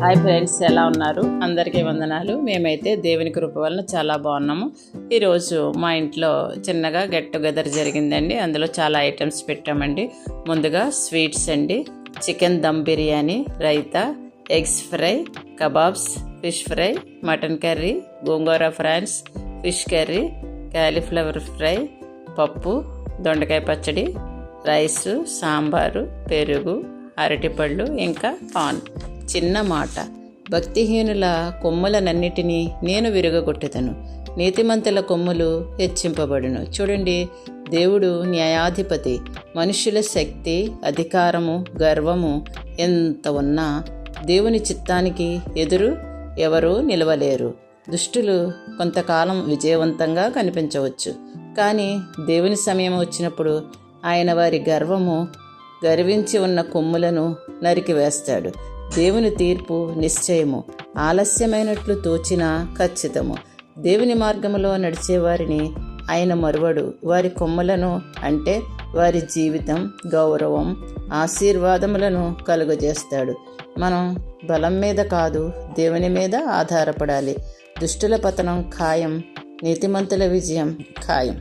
Hi friends, ఎలా ఉన్నారు? అందరికీ వందనాలు. మేమైతే దేవుని కృప వలన చాలా బాగున్నాము. ఈరోజు మా ఇంట్లో చిన్నగా గెట్ టుగెదర్ జరిగిందండి. అందులో చాలా ఐటమ్స్ పెట్టామండి. ముందుగా స్వీట్స్ అండి, chicken dum biryani, raita, eggs fry, kebabs, fish fry, mutton curry, గోంగూర prawns, fish curry, cauliflower fry, పప్పు, దొండకాయ పచ్చడి, రైసు, సాంబారు, పెరుగు, అరటిపళ్ళు, ఇంకా పాన్. చిన్న మాట, భక్తిహీనుల కొమ్ములనన్నిటినీ నేను విరగొట్టెదను, నీతిమంతుల కొమ్ములు హెచ్చింపబడును. చూడండి, దేవుడు న్యాయాధిపతి. మనుషుల శక్తి, అధికారము, గర్వము ఎంత ఉన్నా దేవుని చిత్తానికి ఎదురు ఎవరూ నిలవలేరు. దుష్టులు కొంతకాలం విజయవంతంగా కనిపించవచ్చు, కానీ దేవుని సమయం వచ్చినప్పుడు ఆయన వారి గర్వించి ఉన్న కొమ్ములను నరికివేస్తాడు. దేవుని తీర్పు నిశ్చయము, ఆలస్యమైనట్లు తోచినా ఖచ్చితము. దేవుని మార్గములో నడిచేవారిని ఆయన మరువడు. వారి కొమ్ములను అంటే వారి జీవితం, గౌరవం, ఆశీర్వాదములను కలుగజేస్తాడు. మనం బలం మీద కాదు, దేవుని మీద ఆధారపడాలి. దుష్టుల పతనం ఖాయం, నీతిమంతుల విజయం ఖాయం.